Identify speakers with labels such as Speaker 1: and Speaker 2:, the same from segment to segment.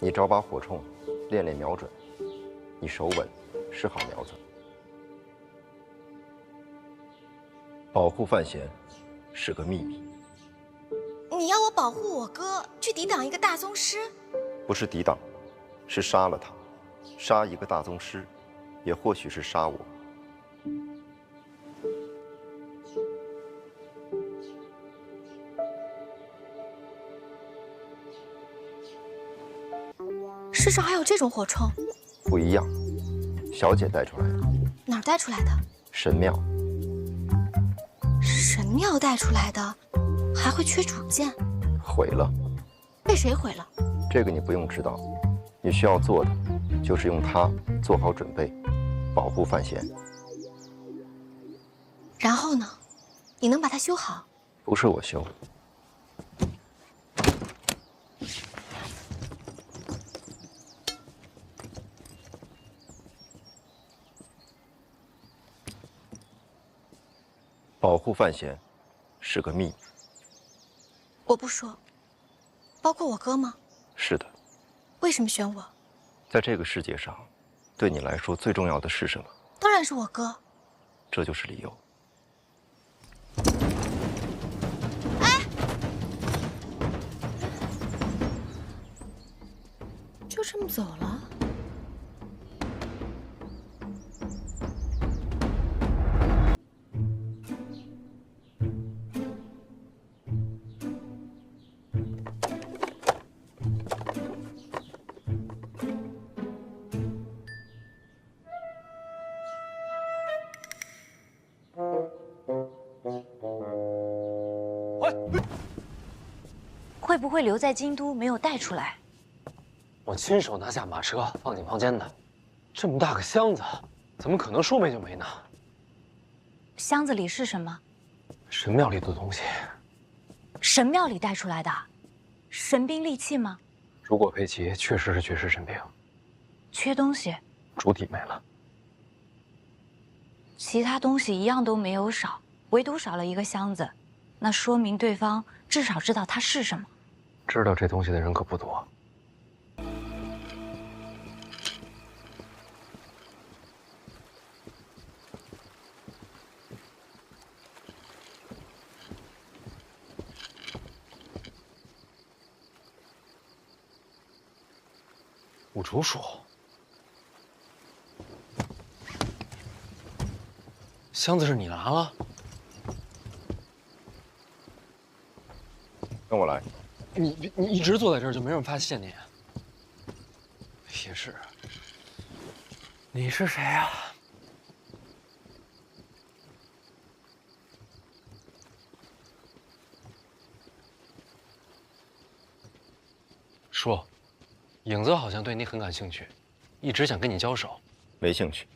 Speaker 1: 你找把火铳，练练瞄准。你手稳，是好苗子。保护范闲是个秘密。
Speaker 2: 你要我保护我哥，去抵挡一个大宗师？
Speaker 1: 不是抵挡，是杀了他。杀一个大宗师，也或许是杀我。
Speaker 2: 世上还有这种火铳？
Speaker 1: 不一样，小姐带出来的。
Speaker 2: 哪儿带出来的？
Speaker 1: 神庙。
Speaker 2: 神庙带出来的，还会缺主件？
Speaker 1: 毁了。
Speaker 2: 被谁毁了？
Speaker 1: 这个你不用知道，你需要做的就是用它做好准备，保护范闲。
Speaker 2: 然后呢？你能把它修好？
Speaker 1: 不是我修。保护范闲是个秘密。
Speaker 2: 我不说。包括我哥吗？
Speaker 1: 是的。
Speaker 2: 为什么选我？
Speaker 1: 在这个世界上，对你来说最重要的是什么？
Speaker 2: 当然是我哥。
Speaker 1: 这就是理由。
Speaker 2: 哎，就这么走了？
Speaker 3: 会不会留在京都没有带出来？
Speaker 4: 我亲手拿下马车放进房间的，这么大个箱子，怎么可能说没就没呢？
Speaker 3: 箱子里是什么？
Speaker 4: 神庙里的东西。
Speaker 3: 神庙里带出来的，神兵利器吗？
Speaker 4: 如果佩奇确实是绝世神兵，
Speaker 3: 缺东西，
Speaker 4: 主体没了，
Speaker 3: 其他东西一样都没有少，唯独少了一个箱子，那说明对方至少知道它是什么。
Speaker 4: 知道这东西的人可不多。五竹鼠，箱子是你拿了？
Speaker 1: 跟我来。
Speaker 4: 你一直坐在这儿就没人发现你？也是。你是谁呀？说，影子好像对你很感兴趣，一直想跟你交手。
Speaker 1: 没兴趣。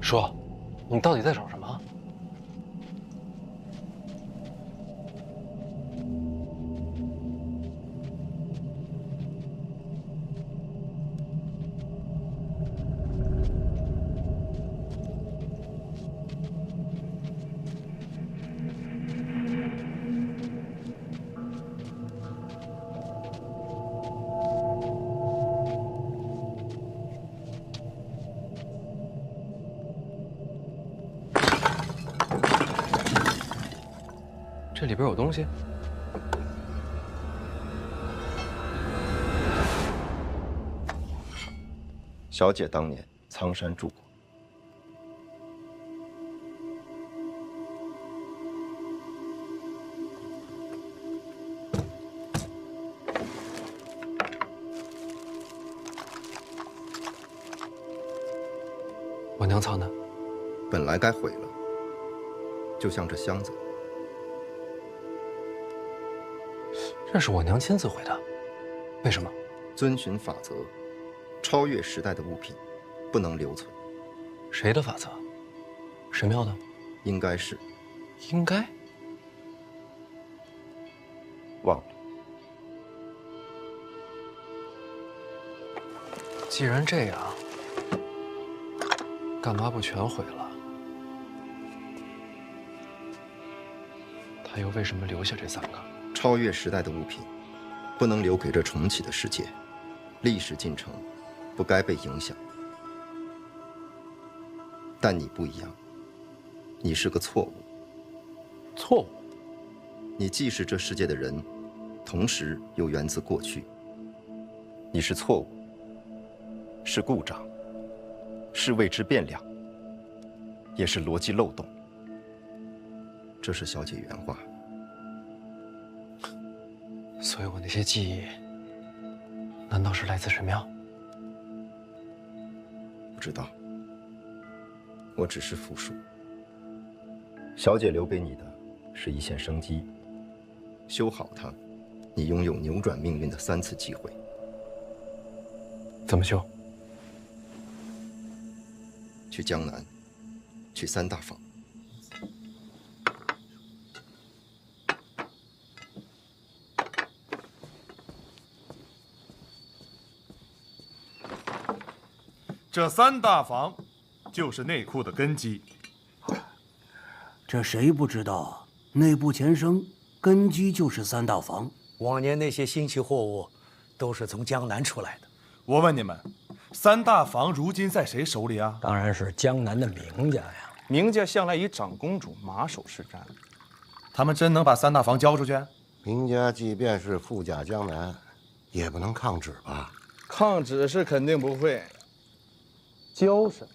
Speaker 4: 说，你到底在找什么？这里边有东西。
Speaker 1: 小姐当年苍山住过。
Speaker 4: 我娘藏的。
Speaker 1: 本来该毁了，就像这箱子。
Speaker 4: 这是我娘亲自毁的，为什么？
Speaker 1: 遵循法则，超越时代的物品不能留存。
Speaker 4: 谁的法则？神庙的？
Speaker 1: 应该是。
Speaker 4: 应该。
Speaker 1: 忘了。
Speaker 4: 既然这样，干嘛不全毁了？他又为什么留下这3个？
Speaker 1: 超越时代的物品，不能留给这重启的世界。历史进程不该被影响。但你不一样，你是个错误。
Speaker 4: 错误？
Speaker 1: 你既是这世界的人，同时又源自过去。你是错误，是故障，是未知变量，也是逻辑漏洞。这是小姐原话。
Speaker 4: 所以我那些记忆，难道是来自神庙？
Speaker 1: 不知道，我只是复述。小姐留给你的是一线生机，修好它，你拥有扭转命运的3次机会。
Speaker 4: 怎么修？
Speaker 1: 去江南，去3大坊。
Speaker 5: 这3大坊就是内库的根基。
Speaker 6: 这谁不知道？内部前生根基就是3大坊。
Speaker 7: 往年那些新奇货物，都是从江南出来的。
Speaker 5: 我问你们，3大坊如今在谁手里啊？
Speaker 7: 当然是江南的名家呀。
Speaker 8: 名家向来以长公主马首是瞻，
Speaker 5: 他们真能把3大坊交出去？
Speaker 9: 名家即便是富甲江南，也不能抗旨吧？
Speaker 8: 抗旨是肯定不会。教什么？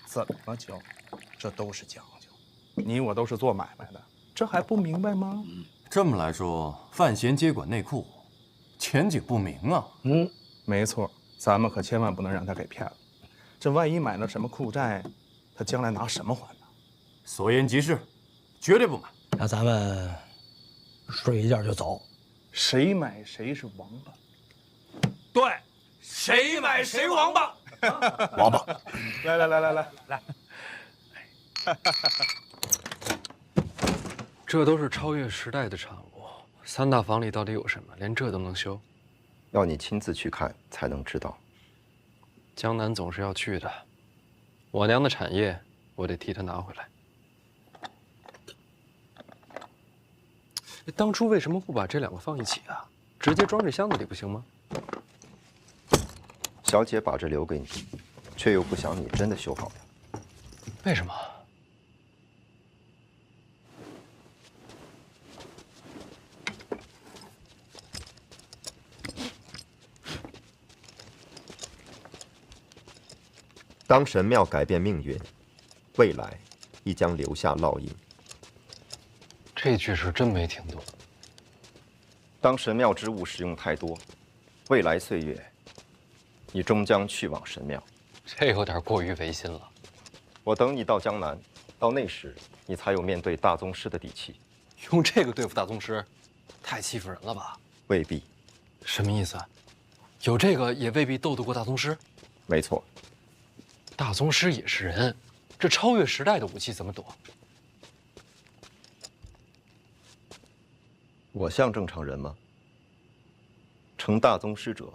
Speaker 8: 怎么教？这都是讲究。你我都是做买卖的，这还不明白吗？
Speaker 10: 这么来说，范闲接管内库，前景不明啊。
Speaker 8: 没错，咱们可千万不能让他给骗了。这万一买了什么库债，他将来拿什么还呢？
Speaker 10: 所言极是，绝对不买。
Speaker 7: 那咱们睡一觉就走。
Speaker 8: 谁买谁是王八。
Speaker 10: 对，谁买谁王八。
Speaker 9: 王八，
Speaker 8: 来，
Speaker 4: 这都是超越时代的产物。3大坊里到底有什么？连这都能修？
Speaker 1: 要你亲自去看才能知道。
Speaker 4: 江南总是要去的，我娘的产业，我得替她拿回来。当初为什么不把这2个放一起啊？直接装这箱子里不行吗？
Speaker 1: 小姐把这留给你，却又不想你真的修好它。
Speaker 4: 为什么？
Speaker 1: 当神庙改变命运，未来亦将留下烙印。
Speaker 4: 这句是真没听懂。
Speaker 1: 当神庙之物使用太多，未来岁月，你终将去往神庙。
Speaker 4: 这有点过于违心了。
Speaker 1: 我等你到江南，到那时，你才有面对大宗师的底气。
Speaker 4: 用这个对付大宗师，太欺负人了吧？
Speaker 1: 未必。
Speaker 4: 什么意思？有这个也未必斗得过大宗师？
Speaker 1: 没错。
Speaker 4: 大宗师也是人，这超越时代的武器怎么躲？
Speaker 1: 我像正常人吗？成大宗师者，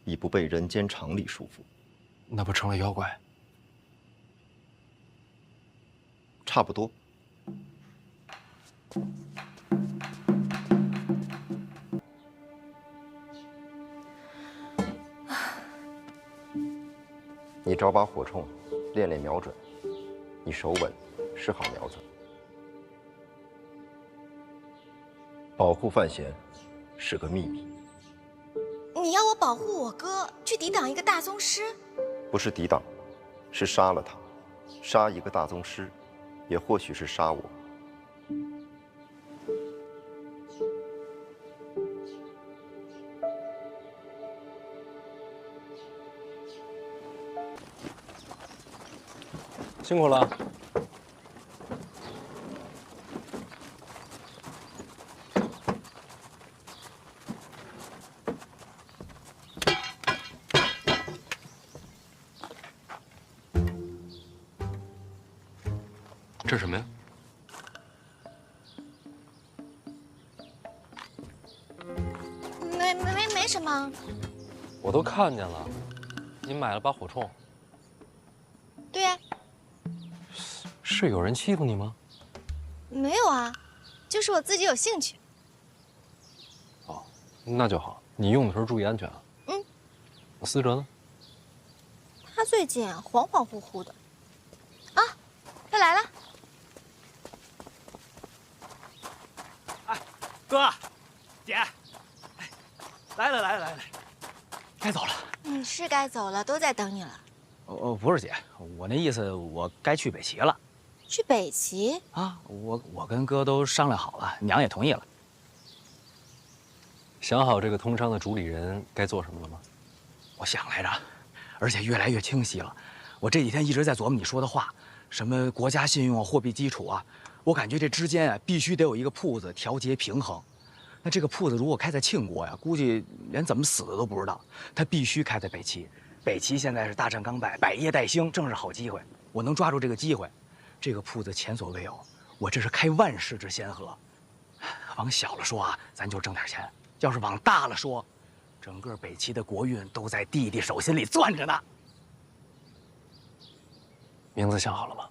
Speaker 1: 已不被人间常理束缚。
Speaker 4: 那不成了妖怪？
Speaker 1: 差不多。你找把火铳，练练瞄准。你手稳，是好苗子。保护范闲是个秘密。
Speaker 2: 你要我保护我哥，去抵挡一个大宗师？
Speaker 1: 不是抵挡，是杀了他。杀一个大宗师，也或许是杀我。
Speaker 4: 辛苦了。这是什么呀？
Speaker 2: 没什么。
Speaker 4: 我都看见了，你买了把火铳。
Speaker 2: 对呀，
Speaker 4: 是有人欺负你吗？
Speaker 2: 没有啊，就是我自己有兴趣。
Speaker 4: 哦，那就好。你用的时候注意安全啊。
Speaker 2: 嗯。
Speaker 4: 思哲呢？
Speaker 2: 他最近恍恍惚惚的。啊，他来了。
Speaker 7: 哥，姐，来了，该走了。
Speaker 2: 是该走了，都在等你了。
Speaker 7: 不是姐，我那意思，我该去北齐了。
Speaker 2: 去北齐
Speaker 7: 啊？我跟哥都商量好了，娘也同意了。
Speaker 4: 想好这个通商的主理人该做什么了吗？
Speaker 7: 我想来着，而且越来越清晰了。我这几天一直在琢磨你说的话，什么国家信用啊、货币基础啊，我感觉这之间啊必须得有一个铺子调节平衡。那这个铺子如果开在庆国呀，估计连怎么死的都不知道。他必须开在北齐，北齐现在是大战刚败，百业待兴，正是好机会。我能抓住这个机会，这个铺子前所未有，我这是开万世之先河。往小了说啊，咱就挣点钱；要是往大了说，整个北齐的国运都在弟弟手心里攥着呢。
Speaker 4: 名字想好了吗？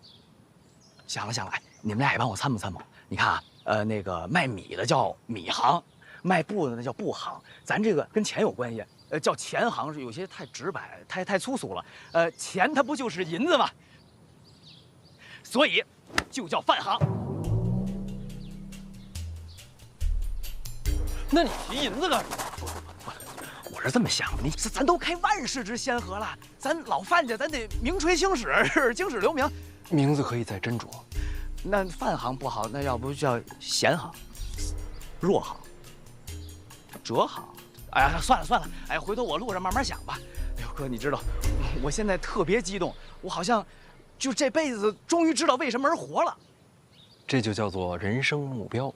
Speaker 7: 想了，哎，你们俩也帮我参谋参谋。你看啊，那个卖米的叫米行，卖布的那叫布行。咱这个跟钱有关系，叫钱行是有些太直白，太粗俗了。钱它不就是银子吗？所以就叫饭行。
Speaker 4: 那你提银子干什么？
Speaker 7: 我是这么想的，咱都开万世之先河了，咱老范家咱得名垂青史，经史留名。
Speaker 4: 名字可以再斟酌。
Speaker 7: 那饭行不好，那要不叫闲行、弱行、折行？哎呀，算了，哎，回头我路上慢慢想吧。哎呦，哥，你知道，我现在特别激动，我好像就这辈子终于知道为什么而活了。
Speaker 4: 这就叫做人生目标。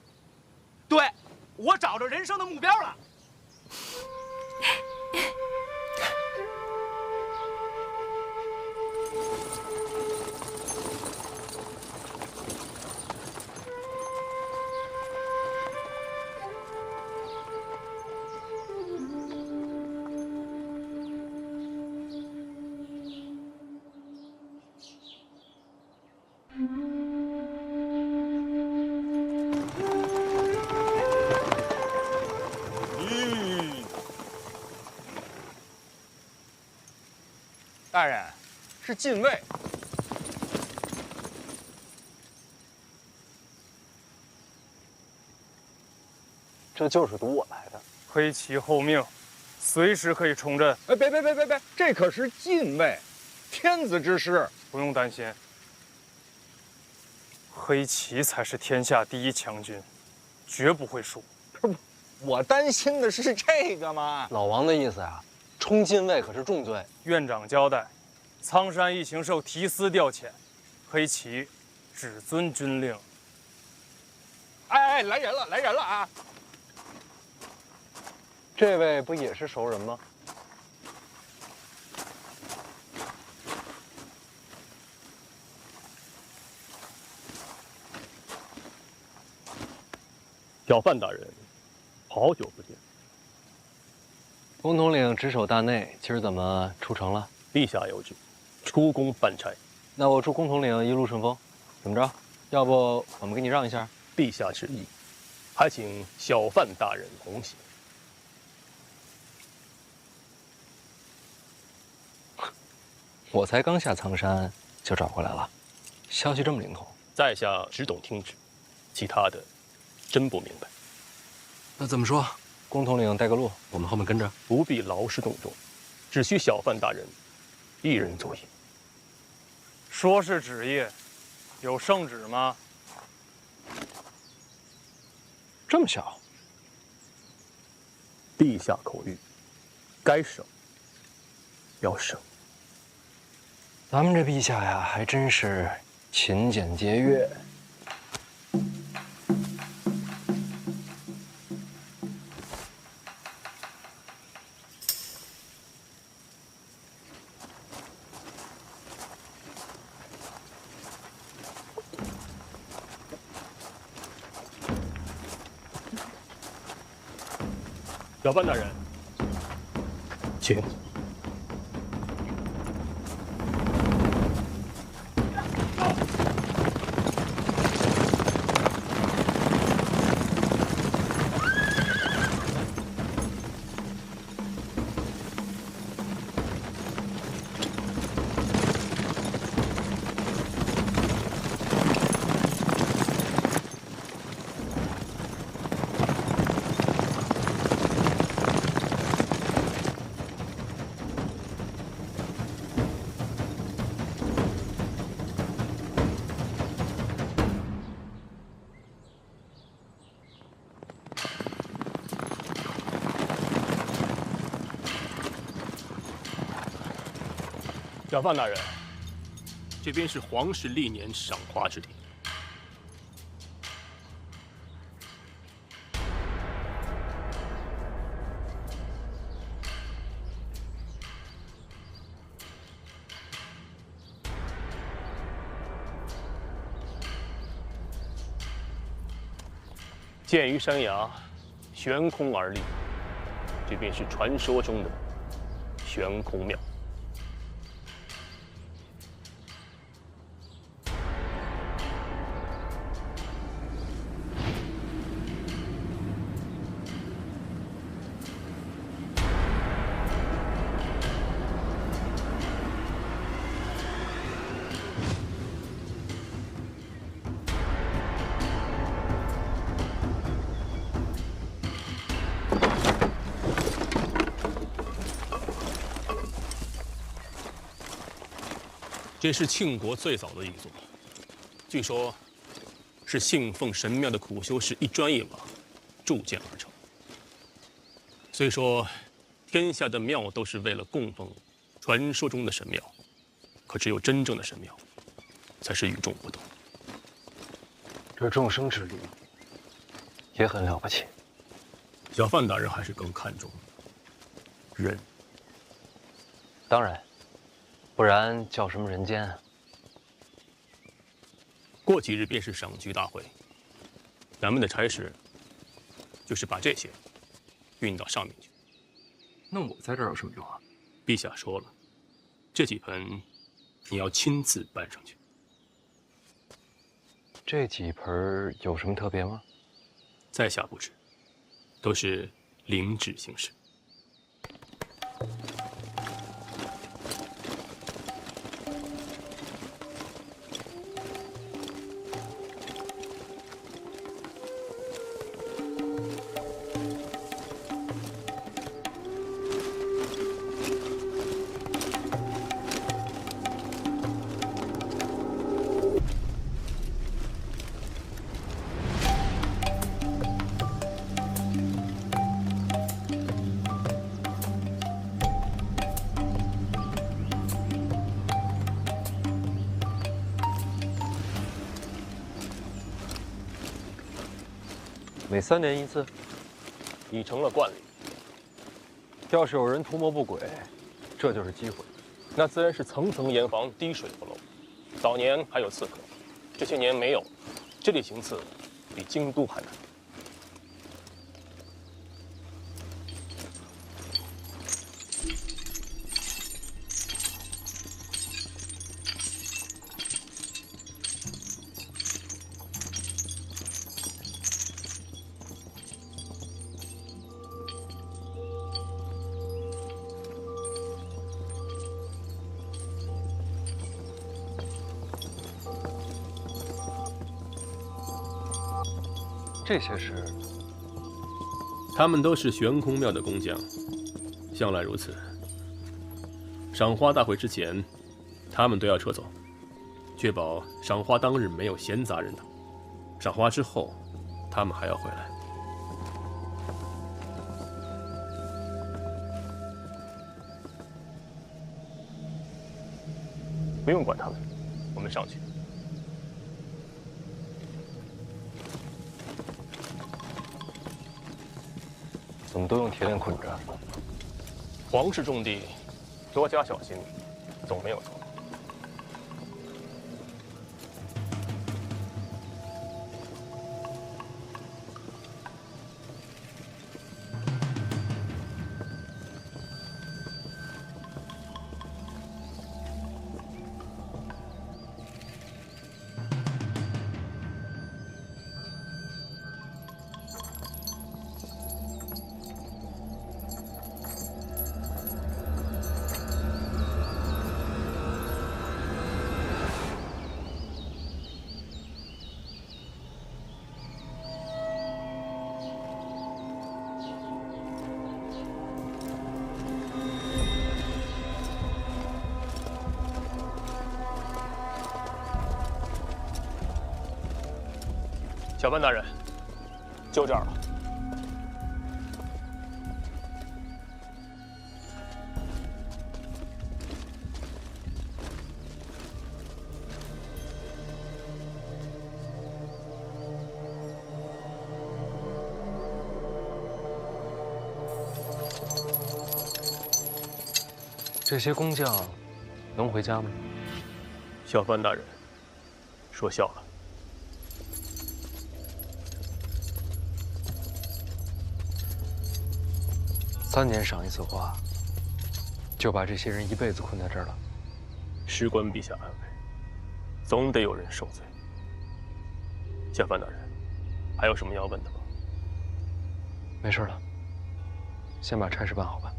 Speaker 7: 对，我找着人生的目标了。
Speaker 8: 大人，是禁卫。
Speaker 4: 这就是赌我来的。
Speaker 11: 黑旗候命，随时可以冲阵。
Speaker 8: 哎，别，这可是禁卫，天子之师。
Speaker 11: 不用担心，黑旗才是天下第一强军，绝不会输。
Speaker 8: 不，我担心的是这个嘛。
Speaker 4: 老王的意思啊，冲禁卫可是重罪。
Speaker 11: 院长交代，苍山一行受提司调遣，黑旗只遵军令。
Speaker 8: 哎，来人了啊！
Speaker 4: 这位不也是熟人吗？
Speaker 12: 小范大人，好久不见。
Speaker 4: 公统领值守大内，今儿怎么出城了？
Speaker 12: 陛下有旨，出宫办差。
Speaker 4: 那我祝公统领一路顺风。怎么着？要不我们给你让一下？
Speaker 12: 陛下旨意，还请小范大人同行。
Speaker 4: 我才刚下苍山就找过来了，消息这么灵通。
Speaker 12: 在下只懂听旨，其他的真不明白。
Speaker 4: 那怎么说？公统领带个路，我们后面跟着。
Speaker 12: 不必劳师动众，只需小范大人一人作引。
Speaker 11: 说是旨意，有圣旨吗？
Speaker 4: 这么小？
Speaker 12: 陛下口谕，该省要省。
Speaker 4: 咱们这陛下呀，还真是勤俭节约。
Speaker 12: 小范大人，请。小范大人，这边是皇室历年赏花之地。建于山崖，悬空而立，这便是传说中的悬空庙。这是庆国最早的一座，据说，是信奉神庙的苦修士一砖一瓦铸建而成。虽说，天下的庙都是为了供奉传说中的神庙，可只有真正的神庙，才是与众不同。
Speaker 4: 这众生之力也很了不起。
Speaker 12: 小范大人还是更看重人。
Speaker 4: 当然。不然叫什么人间啊？
Speaker 12: 过几日便是赏菊大会，咱们的差事就是把这些运到上面去。
Speaker 4: 那我在这儿有什么用啊？
Speaker 12: 陛下说了，这几盆你要亲自搬上去。
Speaker 4: 这几盆有什么特别吗？
Speaker 12: 在下不知，都是领旨行事。
Speaker 4: 每3年一次，
Speaker 12: 已成了惯例。
Speaker 4: 要是有人图谋不轨，这就是机会。
Speaker 12: 那自然是层层严防，滴水不漏。早年还有刺客，这些年没有，这里行刺比京都还难。
Speaker 4: 这些是？
Speaker 12: 他们都是悬空庙的工匠，向来如此。赏花大会之前，他们都要撤走，确保赏花当日没有闲杂人等。赏花之后，他们还要回来。不用管他们，我们上去。
Speaker 1: 怎么都用铁链捆着？
Speaker 12: 皇室重地，多加小心，总没有错。小范大人，就这儿了。
Speaker 4: 这些工匠能回家吗？
Speaker 12: 小范大人，说笑了。
Speaker 4: 3年赏一次花，就把这些人一辈子困在这儿了。
Speaker 12: 事关陛下安危，总得有人受罪。小范大人，还有什么要问的吗？
Speaker 4: 没事了，先把差事办好吧。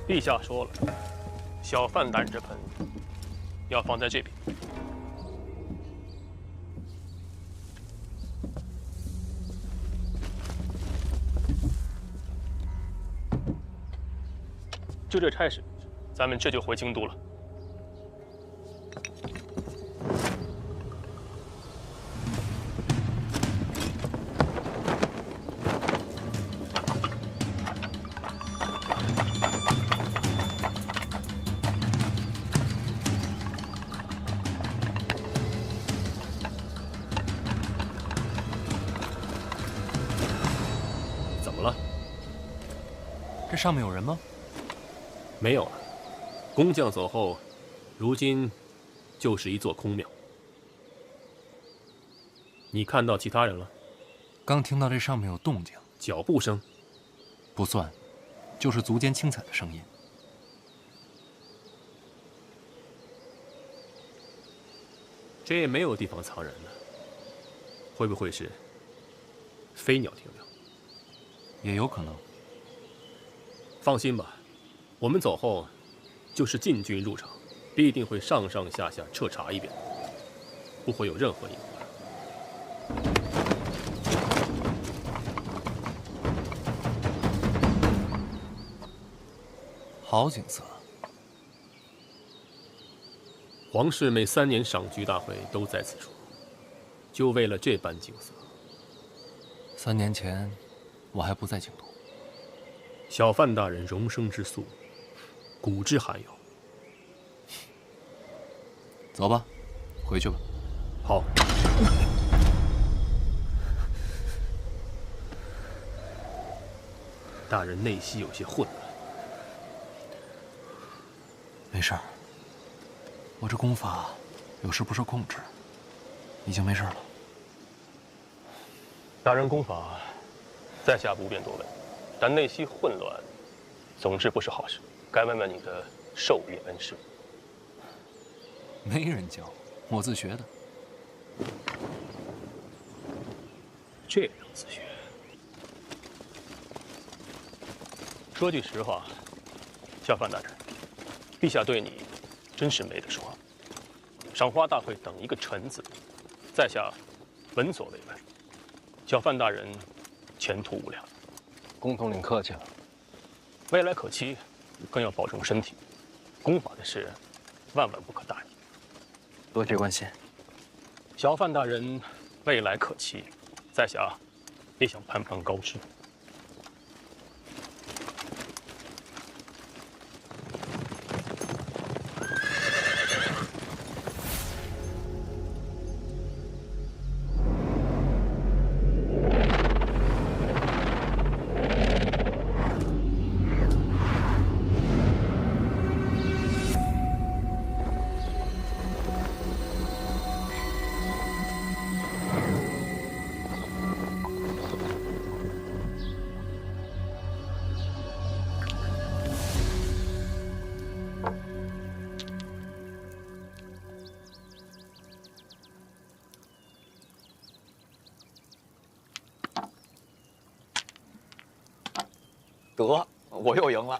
Speaker 12: 陛下说了，小范大人这盆要放在这边。就这差事，咱们这就回京都了。怎么了？
Speaker 10: 这上面有人吗？
Speaker 12: 没有了，工匠走后，如今就是一座空庙。你看到其他人了？
Speaker 10: 刚听到这上面有动静，
Speaker 12: 脚步声，
Speaker 10: 不算，就是足尖轻踩的声音。
Speaker 12: 这也没有地方藏人呢，会不会是飞鸟停留？
Speaker 10: 也有可能。
Speaker 12: 放心吧。 我们走后，就是禁军入场，必定会上上下下彻查一遍，不会有任何隐患。
Speaker 10: 好景色。
Speaker 12: 皇室每3年赏菊大会都在此处，就为了这般景色。
Speaker 10: 3年前，我还不在京都。
Speaker 12: 小范大人容生之素。 古之罕有。
Speaker 10: 走吧，回去吧。
Speaker 12: 好。大人内息有些混乱。
Speaker 10: 没事儿，我这功法有时不受控制，已经没事了。
Speaker 12: 大人功法在下不便多问，但内息混乱，总之不是好事。 该问问你的授业恩师。
Speaker 10: 没人教，我自学的。
Speaker 12: 这能自学？说句实话，小范大人，陛下对你真是没得说。赏花大会等一个“臣”字，在下闻所未闻。小范大人前途无量。
Speaker 4: 公统领客气了。
Speaker 12: 未来可期，更要保重身体。功法的事，万万不可大意。
Speaker 4: 多谢关心。
Speaker 12: 小范大人未来可期，在下也想攀攀高枝。
Speaker 7: 得，我又赢了。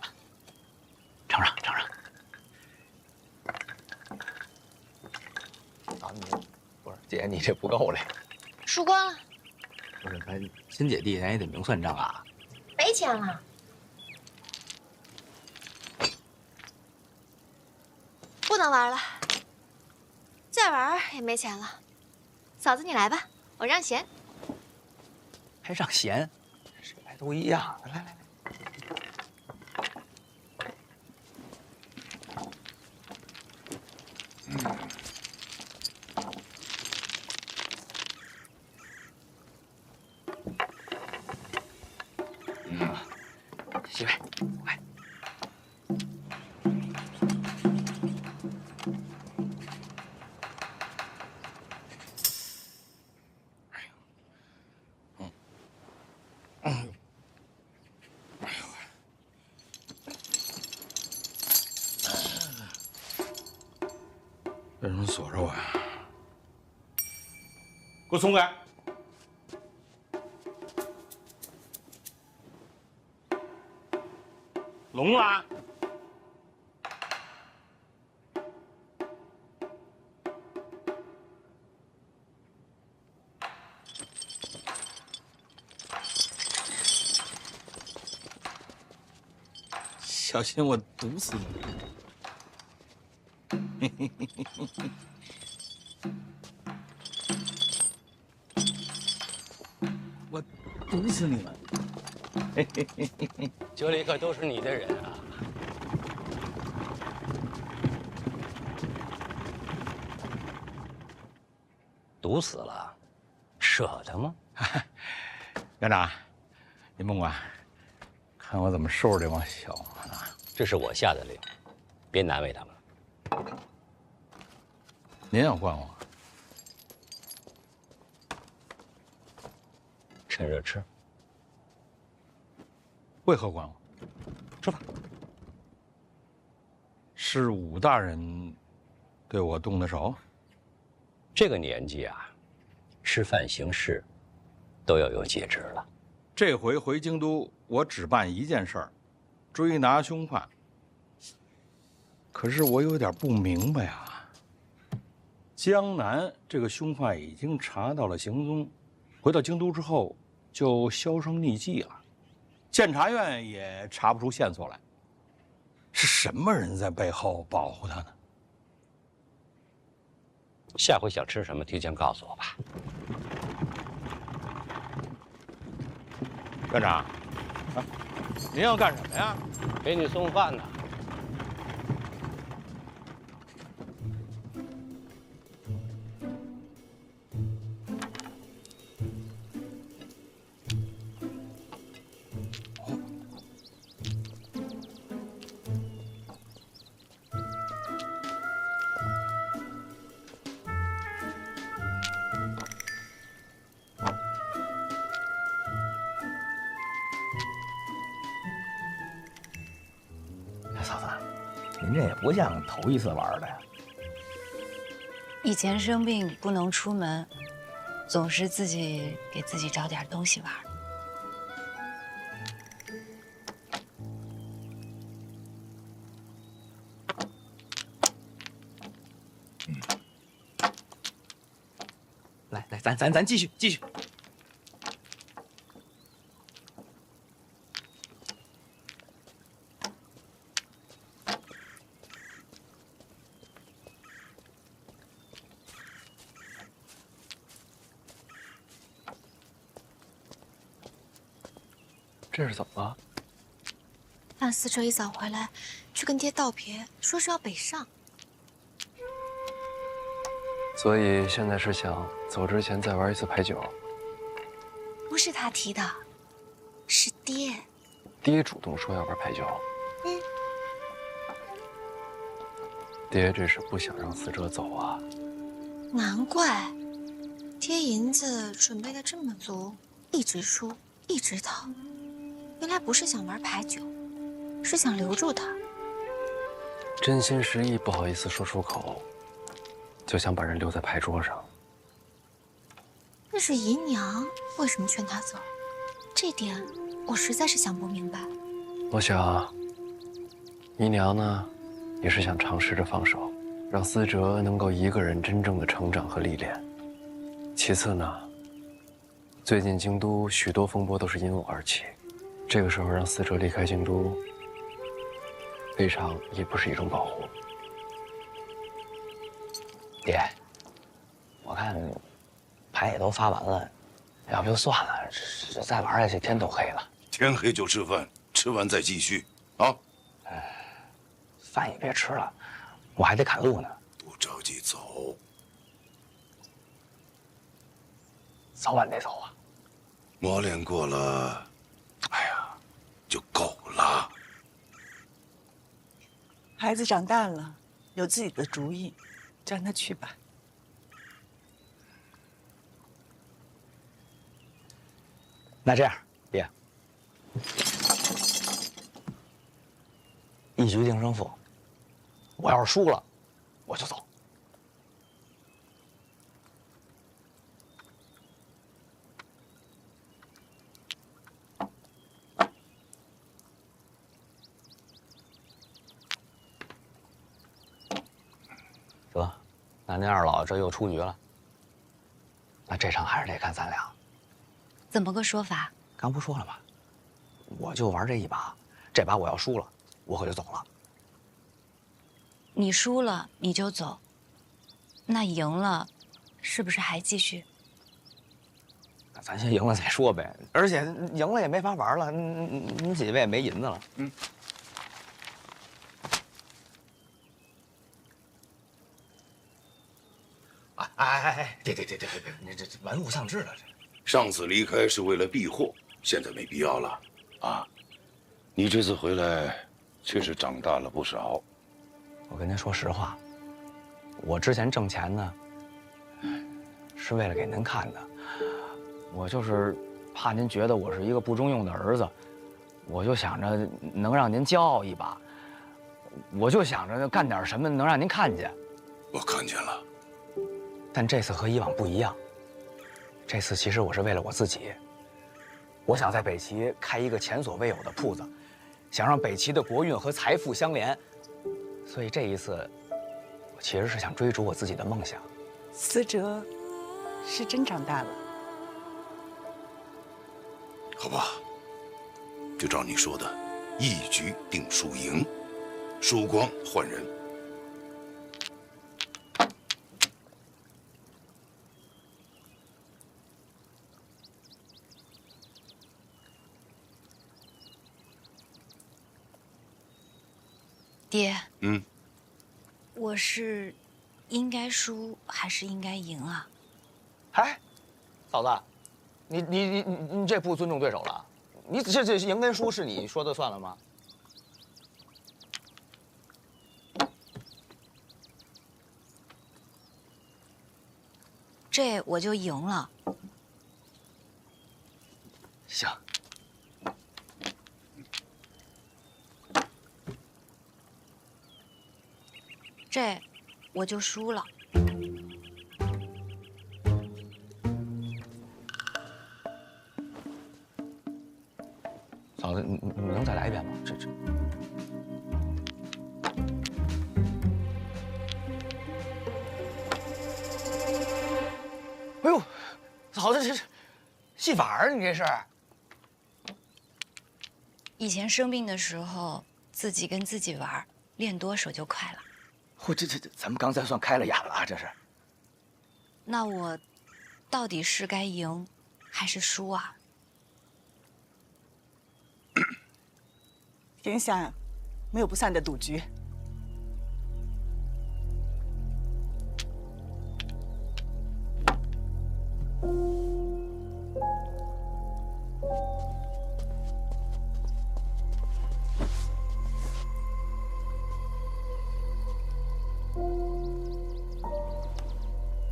Speaker 7: 尝尝，尝尝。啊，你不是姐，你这不够嘞。
Speaker 2: 输光了，
Speaker 7: 不是，咱亲姐弟咱也得明算账啊。
Speaker 2: 没钱了，不能玩了，再玩也没钱了。嫂子，你来吧，我让贤。
Speaker 7: 还让贤，谁来都一样。来来来。媳妇，快！
Speaker 8: 为什么锁着我呀？
Speaker 5: 给我松开！聋了？
Speaker 8: 小心我毒死你！我毒死你们！
Speaker 11: 这里可都是你的人啊！毒死了，舍得吗？
Speaker 8: 院长，您甭管，看我怎么收拾这帮小子呢？
Speaker 11: 这是我下的令，别难为他们了。
Speaker 8: 您要惯我？
Speaker 11: 趁热吃。
Speaker 8: 为何管我？
Speaker 11: 吃吧。
Speaker 8: 是武大人对我动的手？
Speaker 11: 这个年纪啊，吃饭行事都要有节制了。
Speaker 8: 这回回京都，我只办一件事儿，追拿凶犯。可是我有点不明白啊。江南这个凶犯已经查到了行踪，回到京都之后就销声匿迹了，监察院也查不出线索来。是什么人在背后保护他呢？
Speaker 11: 下回想吃什么，提前告诉我吧。
Speaker 8: 院长，啊，您要干什么呀？
Speaker 11: 给你送饭呢。
Speaker 7: 嫂子，您这也不像头一次玩的呀。
Speaker 3: 以前生病不能出门，总是自己给自己找点东西玩。
Speaker 7: 来，咱继续。
Speaker 10: 这是怎么了？
Speaker 2: 范思哲一早回来，去跟爹道别，说是要北上。
Speaker 10: 所以现在是想走之前再玩一次牌九。
Speaker 2: 不是他提的，是爹。
Speaker 10: 爹主动说要玩牌九。
Speaker 2: 嗯。
Speaker 10: 爹这是不想让思哲走啊。
Speaker 2: 难怪，爹银子准备的这么足，一直输，一直逃。原来不是想玩牌九，是想留住他。
Speaker 10: 真心实意不好意思说出口，就想把人留在牌桌上。
Speaker 2: 那是姨娘为什么劝他走？这点我实在是想不明白。
Speaker 10: 我想，姨娘呢，也是想尝试着放手，让思哲能够一个人真正的成长和历练。其次呢，最近京都许多风波都是因我而起，这个时候让思哲离开京都，未尝也不是一种保护。
Speaker 7: 爹，我看牌也都发完了，要不就算了，这再玩下去天都黑了。
Speaker 13: 天黑就吃饭，吃完再继续啊。
Speaker 7: 饭也别吃了，我还得赶路呢。
Speaker 13: 不着急走，
Speaker 7: 早晚得走啊。
Speaker 13: 磨练过了，哎呀，就够了。
Speaker 14: 孩子长大了，有自己的主意，就让他去吧。
Speaker 7: 那这样，爹，一局定胜负。我要是输了，我就走。得，那您二老这又出局了。那这场还是得看咱俩。
Speaker 3: 怎么个说法？
Speaker 7: 刚不说了吗？我就玩这一把，这把我要输了，我可就走了。
Speaker 3: 你输了你就走，那赢了，是不是还继续？
Speaker 7: 那咱先赢了再说呗。而且赢了也没法玩了，你几位也没银子了。别，你这玩物丧志了这。
Speaker 13: 上次离开是为了避祸，现在没必要了啊。你这次回来确实长大了不少。
Speaker 7: 我跟您说实话，我之前挣钱呢，是为了给您看的。我就是怕您觉得我是一个不中用的儿子，我就想着能让您骄傲一把，我就想着干点什么能让您看见。
Speaker 13: 我看见了。
Speaker 7: 但这次和以往不一样，这次其实我是为了我自己。我想在北齐开一个前所未有的铺子，想让北齐的国运和财富相连。所以这一次，我其实是想追逐我自己的梦想。
Speaker 14: 思哲是真长大了。
Speaker 13: 好吧，就照你说的，一局定输赢，输光换人。
Speaker 3: 爹，
Speaker 2: 我是应该输还是应该赢啊？
Speaker 7: 哎，嫂子，你这不尊重对手了？你这赢跟输是你说的算了吗？
Speaker 3: 这我就赢了。
Speaker 7: 行。
Speaker 3: 这我就输了。
Speaker 7: 嫂子，你能再来一遍吗？这。哎呦，嫂子，这是戏法儿，你这是？
Speaker 3: 以前生病的时候，自己跟自己玩，练多手就快了。
Speaker 7: 嚯，这，咱们刚才算开了眼了啊！这是。
Speaker 3: 那我到底是该赢还是输啊？
Speaker 14: 天下没有不散的赌局。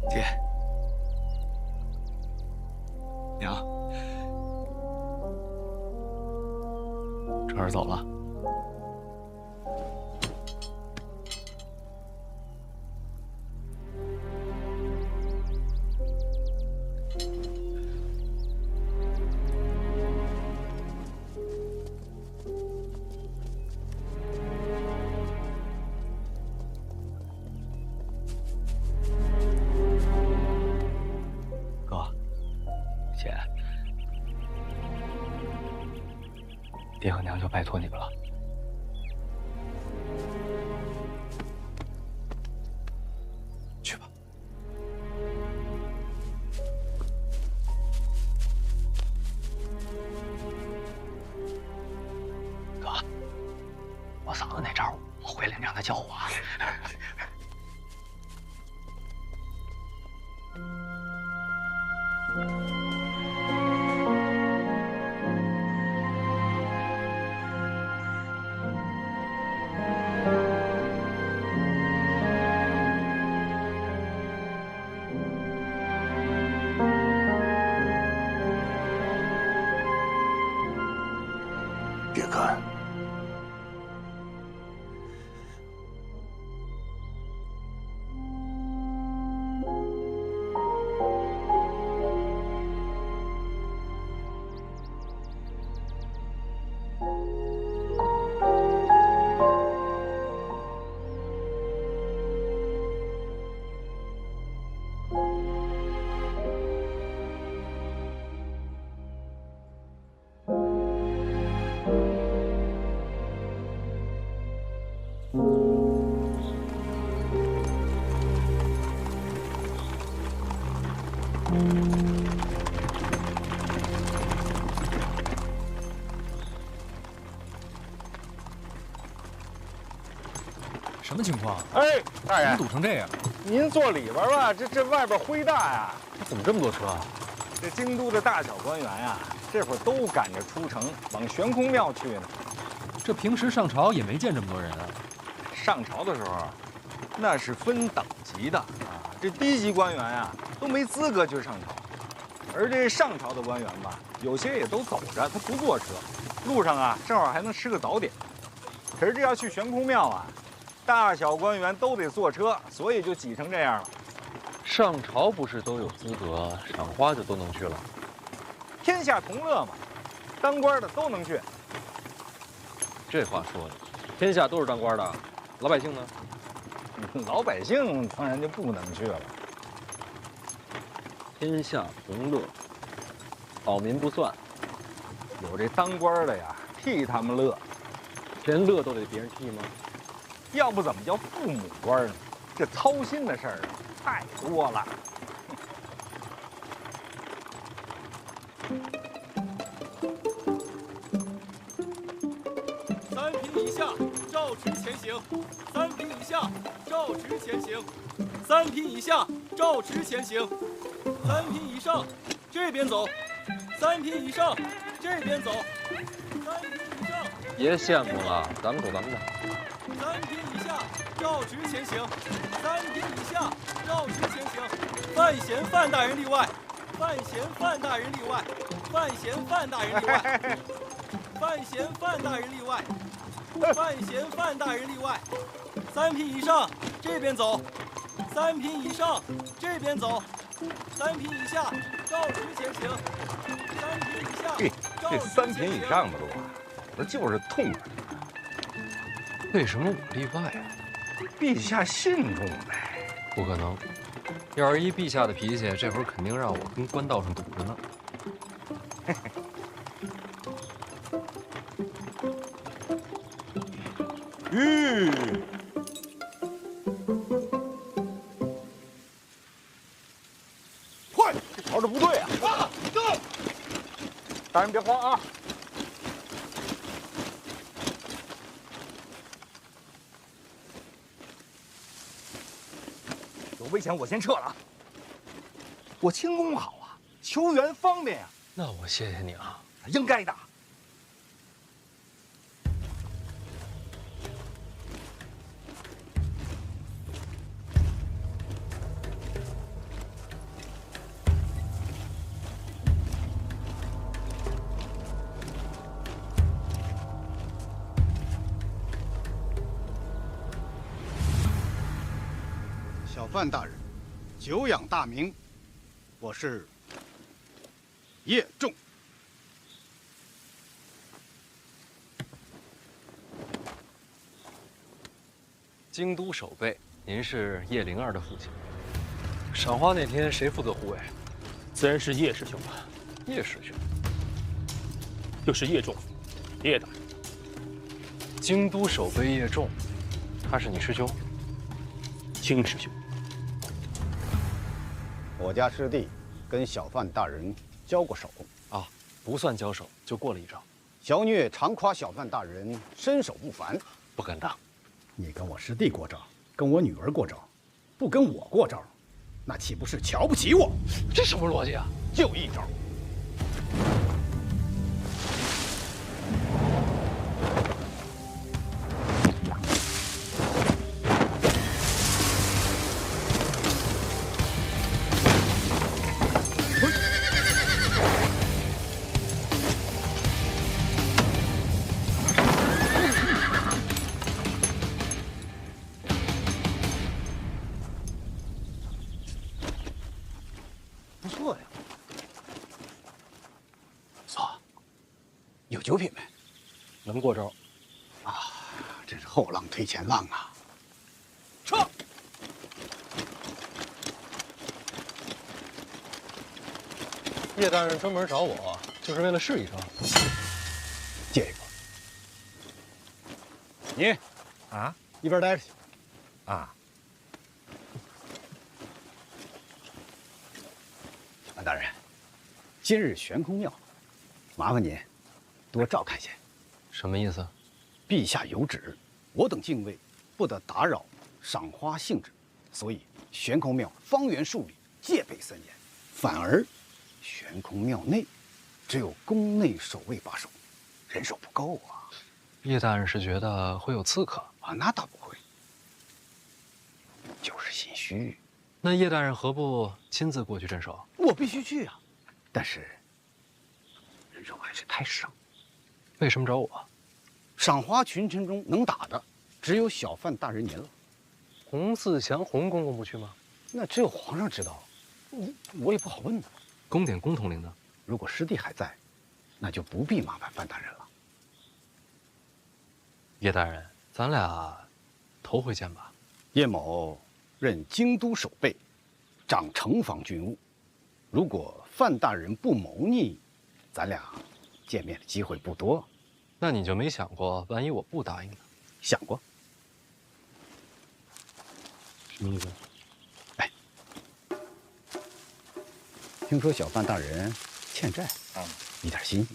Speaker 7: 爹，娘，
Speaker 10: 这儿走了。爹和娘就拜托你们了。去吧。
Speaker 7: 哥，我嫂子那招，我回来你让她教我啊。
Speaker 13: 别干！
Speaker 11: 什么情况？
Speaker 15: 哎，大爷，
Speaker 11: 怎么堵成这样？
Speaker 15: 您坐里边吧，这外边灰大呀。
Speaker 11: 怎么这么多车啊？
Speaker 15: 这京都的大小官员呀，这会儿都赶着出城往悬空庙去呢。
Speaker 11: 这平时上朝也没见这么多人啊。
Speaker 15: 上朝的时候，那是分等级的啊。这低级官员呀，都没资格去上朝。而这上朝的官员吧，有些也都走着，他不坐车，路上啊，正好还能吃个早点。可是这要去悬空庙啊，大小官员都得坐车，所以就挤成这样了。
Speaker 10: 上朝不是都有资格，赏花就都能去了？
Speaker 15: 天下同乐嘛，当官的都能去。
Speaker 10: 这话说的，天下都是当官的，老百姓呢？
Speaker 15: 老百姓当然就不能去了。
Speaker 10: 天下同乐，草民不算。
Speaker 15: 有这当官的呀，替他们乐，
Speaker 10: 连乐都得别人替吗？
Speaker 15: 要不怎么叫父母官呢？这操心的事儿啊，太多了。
Speaker 11: 3品以下照直前行，3品以下照直前行，3品以下照直前行，3品以上这边走，3品以上这边走，3品以上。
Speaker 10: 别羡慕了，咱们走咱们的。
Speaker 11: 3品以下照直前行，3品以下照直前行，范闲范大人例外，范闲范大人例外，范闲范大人例外，范闲范大人例外，范闲范大人例外。3品以上这边走，3品以上这边走，3品以下照直前行，3品以下。
Speaker 13: 这3品以上的路啊，走的就是痛快。
Speaker 10: 为什么我例外啊？
Speaker 13: 陛下信众呗。
Speaker 10: 不可能，要是依陛下的脾气，这会儿肯定让我跟官道上堵着呢。
Speaker 15: 快，这朝着不对啊！对，大人别慌啊！有危险，我先撤了啊！我轻功好啊，求援方便呀。
Speaker 10: 那我谢谢你啊，
Speaker 15: 应该的。
Speaker 16: 小范大人，久仰大名，我是叶仲。
Speaker 10: 京都守备，您是叶灵儿的父亲。赏花那天谁负责护卫？
Speaker 12: 自然是叶师兄了。
Speaker 10: 叶师兄，
Speaker 12: 就是叶仲，叶大人。
Speaker 10: 京都守备叶仲，他是你师兄？
Speaker 12: 卿师兄。
Speaker 16: 我家师弟跟小范大人交过手
Speaker 10: 啊，不算交手，就过了一招。
Speaker 16: 小女常夸小范大人身手不凡，
Speaker 10: 不敢当。
Speaker 16: 你跟我师弟过招，跟我女儿过招，不跟我过招，那岂不是瞧不起我？
Speaker 10: 这什么逻辑啊？
Speaker 16: 就一招。不错呀，不错，有九品没？
Speaker 10: 能过招。
Speaker 16: 啊，真是后浪推前浪啊！撤！
Speaker 10: 叶大人专门找我，就是为了试一招。
Speaker 16: 借一个。你，
Speaker 15: 啊，
Speaker 16: 一边待着去。
Speaker 15: 啊。
Speaker 16: 范大人，今日悬空庙，麻烦您多照看些。
Speaker 10: 什么意思？
Speaker 16: 陛下有旨，我等禁卫不得打扰赏花兴致，所以悬空庙方圆数里戒备森严，反而悬空庙内只有宫内守卫把守，人手不够啊。
Speaker 10: 叶大人是觉得会有刺客
Speaker 16: 啊？那倒不会，就是心虚。
Speaker 10: 那叶大人何不亲自过去镇守？
Speaker 16: 我必须去啊，但是人手还是太少。
Speaker 10: 为什么找我？
Speaker 16: 赏花群臣中能打的只有小范大人您了。
Speaker 10: 洪自强洪公公不去吗？
Speaker 16: 那只有皇上知道，我也不好问呢。
Speaker 10: 宫典宫统领呢？
Speaker 16: 如果师弟还在，那就不必麻烦范大人了。
Speaker 10: 叶大人，咱俩头回见吧？
Speaker 16: 叶某任京都守备，掌城防军务。如果范大人不谋逆，咱俩见面的机会不多。
Speaker 10: 那你就没想过，万一我不答应呢？
Speaker 16: 想过。
Speaker 10: 什么意思？
Speaker 16: 哎，听说小范大人欠债，一点心意。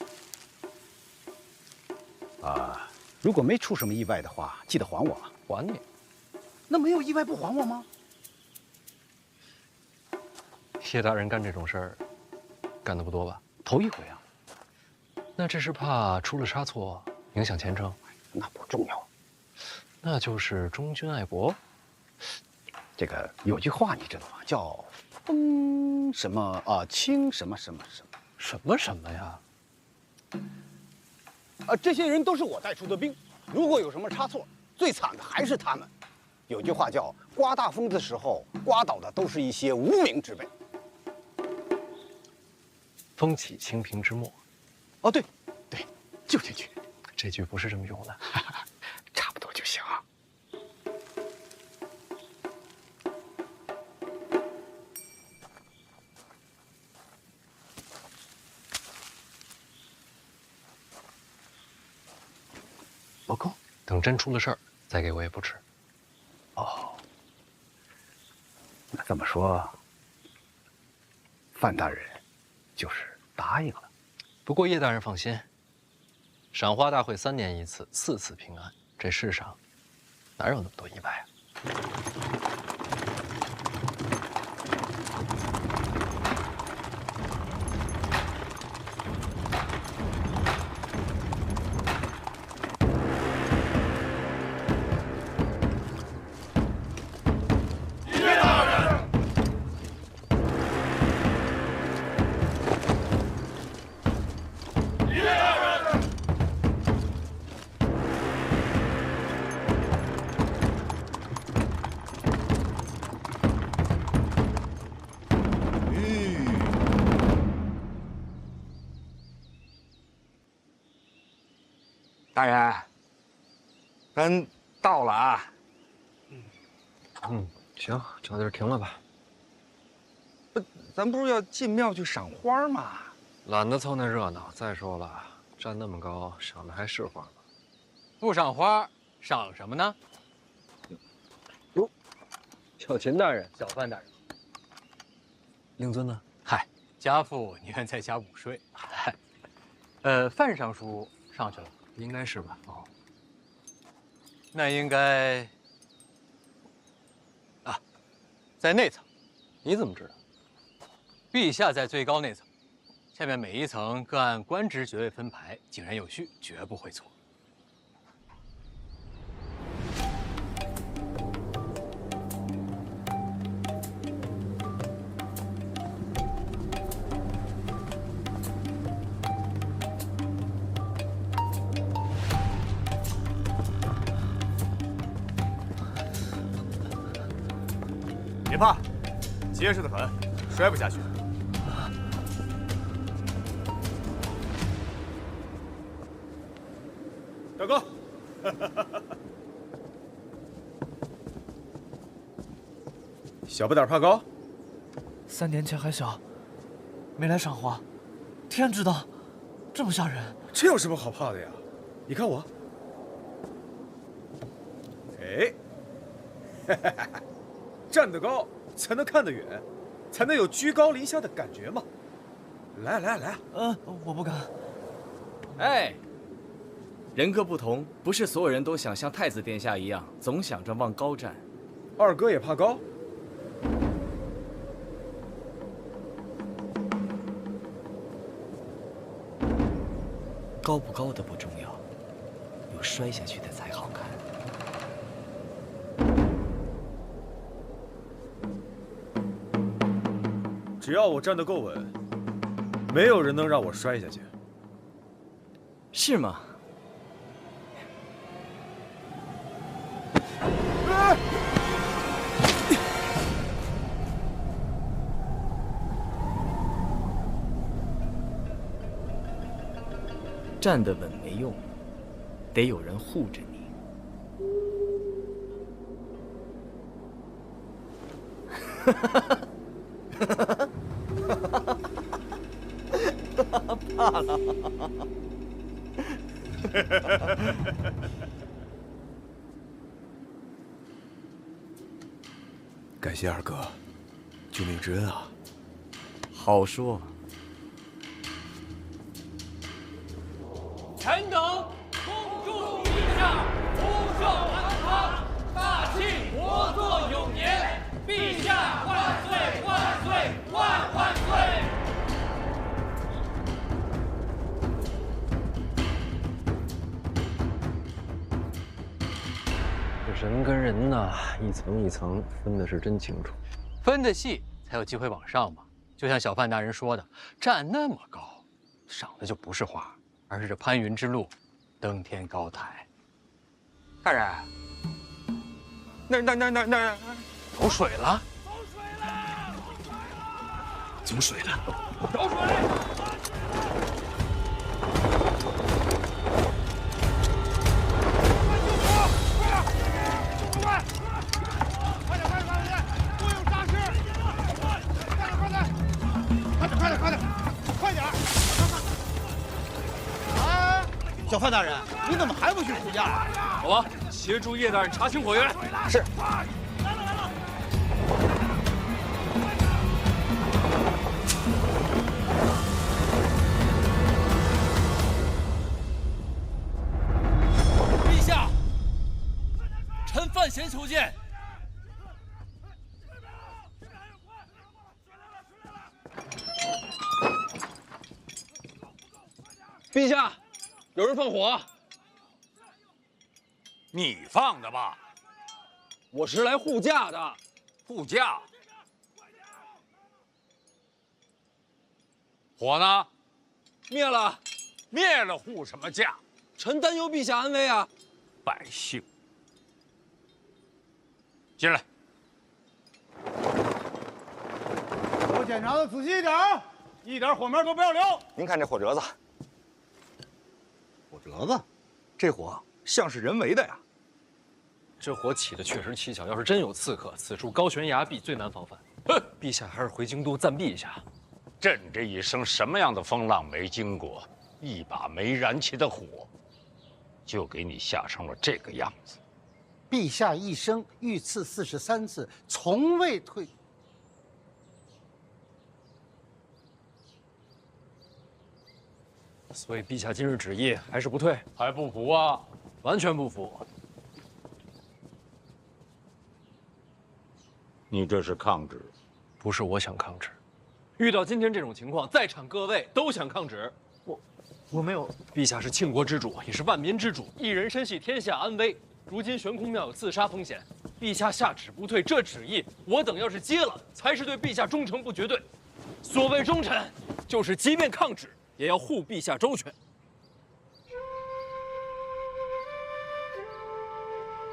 Speaker 16: 啊，如果没出什么意外的话，记得还我。
Speaker 10: 还你？
Speaker 16: 那没有意外不还我吗？
Speaker 10: 叶大人干这种事儿，干得不多吧？
Speaker 16: 头一回啊。
Speaker 10: 那这是怕出了差错，影响前程？
Speaker 16: 那不重要。
Speaker 10: 那就是忠君爱国。
Speaker 16: 这个有句话你知道吗？叫“风什么啊，清什么什么什么
Speaker 10: 什么什么呀？”
Speaker 16: 这些人都是我带出的兵，如果有什么差错，最惨的还是他们。有句话叫“刮大风的时候，刮倒的都是一些无名之辈”。
Speaker 10: 风起清平之末。
Speaker 16: 哦，对，对，就这句。
Speaker 10: 这句不是这么用的，
Speaker 16: 差不多就行。
Speaker 10: 不够，等真出了事儿再给我也不迟。
Speaker 16: 哦，那这么说，范大人就是答应了。
Speaker 10: 不过叶大人放心，赏花大会3年一次，4次平安，这世上哪有那么多意外啊？
Speaker 15: 大人，咱到了啊。
Speaker 10: 行，这地儿停了吧。
Speaker 15: 不，咱不是要进庙去赏花吗？
Speaker 10: 懒得凑那热闹。再说了，站那么高，赏的还是花吗？
Speaker 4: 不赏花，赏什么呢？
Speaker 10: 哟，小秦大人，
Speaker 4: 小范大人，
Speaker 10: 令尊呢？
Speaker 4: 嗨，家父宁愿在家午睡。嗨，范尚书上去了。
Speaker 10: 应该是吧？
Speaker 4: 哦，那应该啊，在内层。
Speaker 10: 你怎么知道？
Speaker 4: 陛下在最高那层，下面每一层各按官职爵位分排，井然有序，绝不会错。
Speaker 5: 别怕，结实的很，摔不下去。大哥，小不点怕高
Speaker 11: ？3年前还小，没来赏花，天知道，这么吓人。
Speaker 5: 这有什么好怕的呀？你看我，哎，站得高才能看得远，才能有居高临下的感觉嘛。来，
Speaker 11: 我不敢。
Speaker 17: 哎，人各不同，不是所有人都想像太子殿下一样，总想着往高站。
Speaker 5: 二哥也怕高？
Speaker 17: 高不高的不重要，有摔下去的才好看。
Speaker 5: 只要我站得够稳，没有人能让我摔下去。
Speaker 17: 是吗？站得稳没用，得有人护着你。怕了。
Speaker 5: 感谢二哥，救命之恩啊！
Speaker 17: 好说。
Speaker 11: 臣等恭祝陛下福寿安康，大庆国祚永年，陛下万岁万岁万万岁！
Speaker 10: 这人跟人呐，一层一层分的是真清楚，
Speaker 4: 分的细才有机会往上嘛。就像小范大人说的，站那么高，赏的就不是花，而是这攀云之路，登天高台。
Speaker 15: 大人，那
Speaker 4: 走水了，
Speaker 13: 走水了，
Speaker 11: 走水！
Speaker 16: 小范大人，你怎么还不去副驾？
Speaker 12: 好吧，协助叶大人查清火源。
Speaker 7: 是。
Speaker 11: 陛下，臣范闲求见。
Speaker 12: 陛下，有人放火。
Speaker 8: 你放的吧？
Speaker 12: 我是来护驾的。
Speaker 8: 护驾？火呢？
Speaker 12: 灭了。
Speaker 8: 灭了护什么驾？
Speaker 12: 臣担忧陛下安危啊！
Speaker 8: 百姓，进来。
Speaker 16: 我检查的仔细一点，一点火苗都不要留。
Speaker 7: 您看这火折子。
Speaker 16: 折子，
Speaker 7: 这火像是人为的呀！
Speaker 10: 这火起的确实蹊跷，要是真有刺客，此处高悬崖壁，最难防范。哼，陛下还是回京都暂避一下。
Speaker 8: 朕这一生什么样的风浪没经过，一把没燃起的火，就给你吓成了这个样子。
Speaker 9: 陛下一生遇刺43次，从未退。
Speaker 10: 所以陛下今日旨意还是不退，
Speaker 8: 还不服啊？
Speaker 10: 完全不服。
Speaker 8: 你这是抗旨？
Speaker 10: 不是我想抗旨，遇到今天这种情况，在场各位都想抗旨。我没有。陛下是庆国之主，也是万民之主，一人身系天下安危。如今悬空庙有自杀风险，陛下下旨不退，这旨意我等要是接了，才是对陛下忠诚不绝对。所谓忠臣，就是即便抗旨。 也要护陛下周全。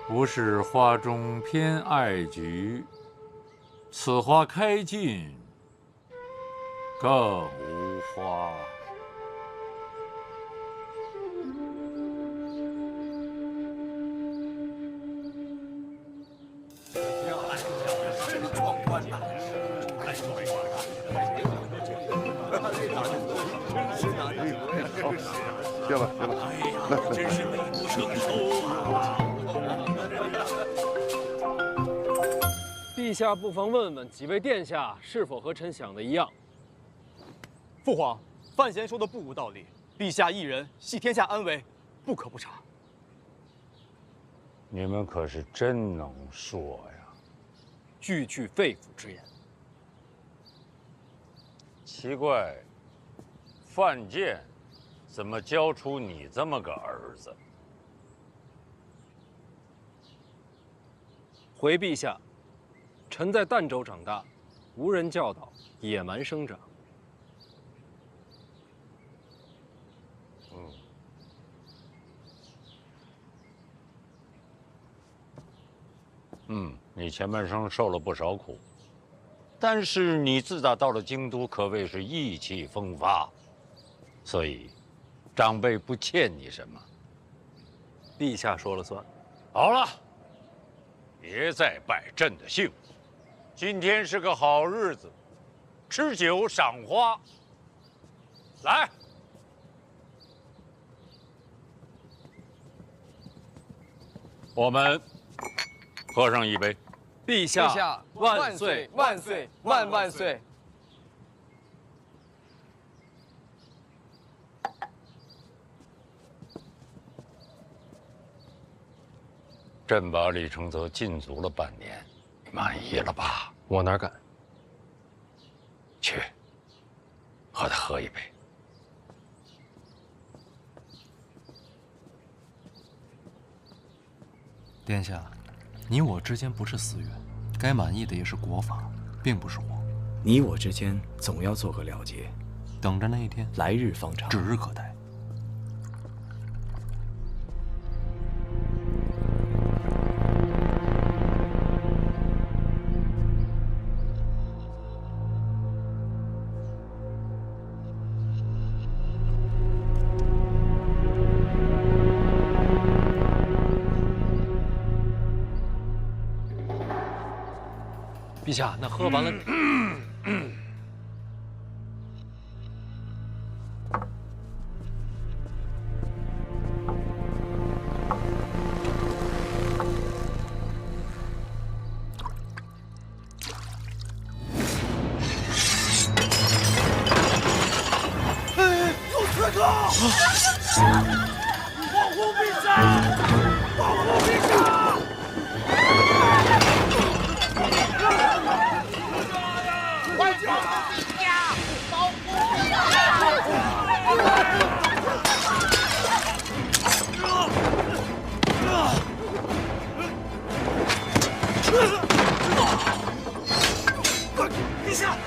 Speaker 8: 不是花中偏爱菊，此花开尽更无花。
Speaker 11: 壮观呐！
Speaker 9: 行了，
Speaker 11: 哎呀，真是美不胜收啊！
Speaker 10: 陛下不妨问问几位殿下是否和臣想的一样。
Speaker 17: 父皇，范闲说的不无道理。陛下一人系天下安危，不可不察。
Speaker 8: 你们可是真能说呀！
Speaker 10: 句句肺腑之言。
Speaker 8: 奇怪，范建。 怎么教出你这么个儿子？
Speaker 10: 回陛下，臣在儋州长大，无人教导，野蛮生长。
Speaker 8: 你前半生受了不少苦，但是你自打到了京都，可谓是意气风发，所以。 长辈不欠你什么，
Speaker 10: 陛下说了算。
Speaker 8: 好了，别再摆朕的兴。今天是个好日子，吃酒赏花。来，我们喝上一杯。
Speaker 10: 陛下万岁万岁万万岁！
Speaker 8: 朕把李承泽禁足了半年，满意了吧？
Speaker 10: 我哪敢？
Speaker 8: 去，和他喝一杯。
Speaker 10: 殿下，你我之间不是私怨，该满意的也是国法，并不是我。
Speaker 17: 你我之间总要做个了结，
Speaker 10: 等着那一天，
Speaker 17: 来日方长，
Speaker 10: 指日可待。 陛下，那喝完了。
Speaker 11: 护陛下！保护陛下！快救陛下！保护陛下！陛下！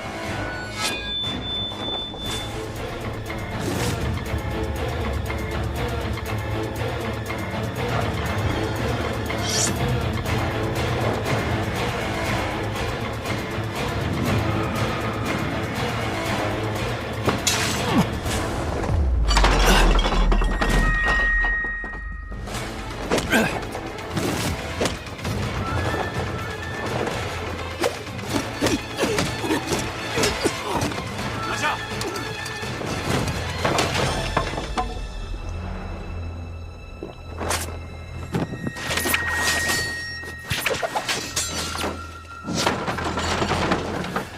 Speaker 11: 拿下！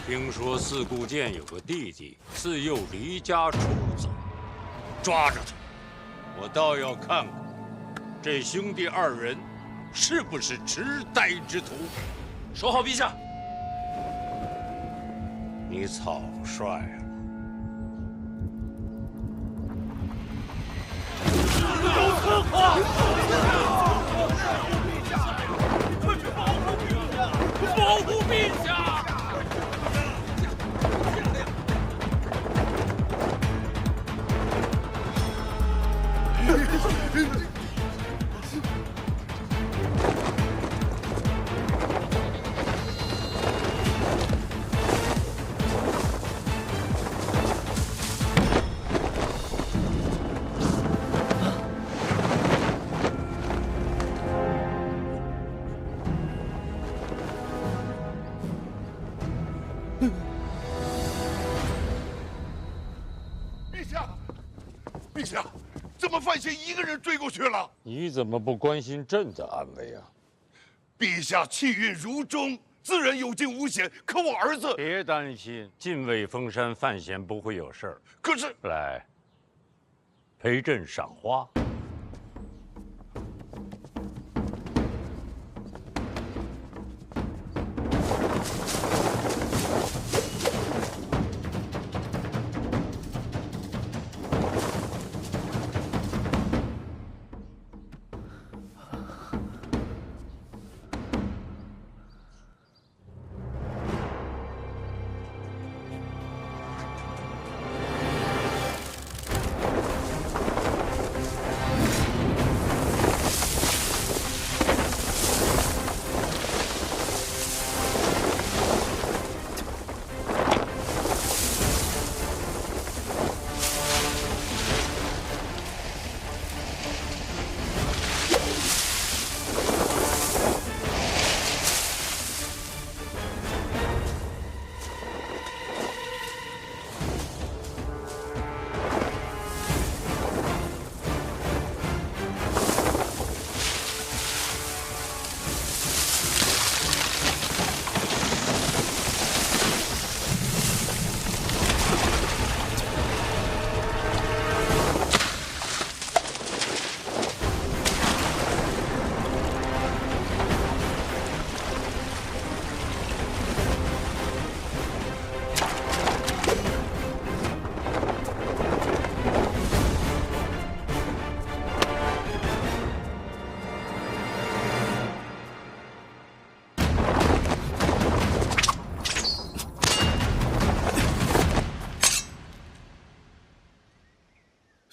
Speaker 18: 听说四顾剑有个弟弟自幼离家出走，抓着他，我倒要看看这兄弟二人是不是痴呆之徒。
Speaker 11: 守好陛下！
Speaker 18: 你草率啊！
Speaker 11: 有刺客！快去保护陛下！保护陛下！
Speaker 13: 陛下，陛下，怎么范闲一个人追过去了？
Speaker 18: 你怎么不关心朕的安危啊？
Speaker 13: 陛下气运如钟，自然有惊无险。可我儿子……
Speaker 18: 别担心，禁卫封山，范闲不会有事儿。
Speaker 13: 可是，
Speaker 18: 来，陪朕赏花。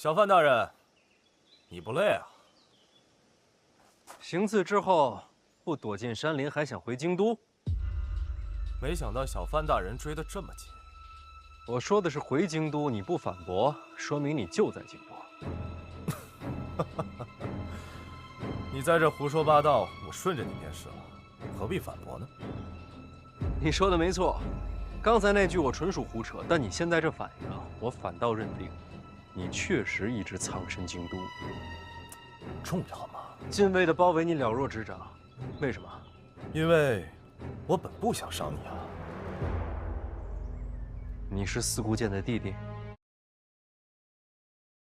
Speaker 11: 小范大人，你不累啊？
Speaker 12: 行刺之后不躲进山林，还想回京都？
Speaker 11: 没想到小范大人追得这么紧。
Speaker 12: 我说的是回京都，你不反驳，说明你就在京都。
Speaker 11: 你在这胡说八道，我顺着你便是了，何必反驳呢？
Speaker 12: 你说的没错，刚才那句我纯属胡扯，但你现在这反应啊，我反倒认定，你确实一直藏身京都。
Speaker 11: 重要吗？
Speaker 12: 禁卫的包围你了若指掌，为什么？
Speaker 11: 因为我本不想伤你啊。
Speaker 12: 你是四顾剑的弟弟？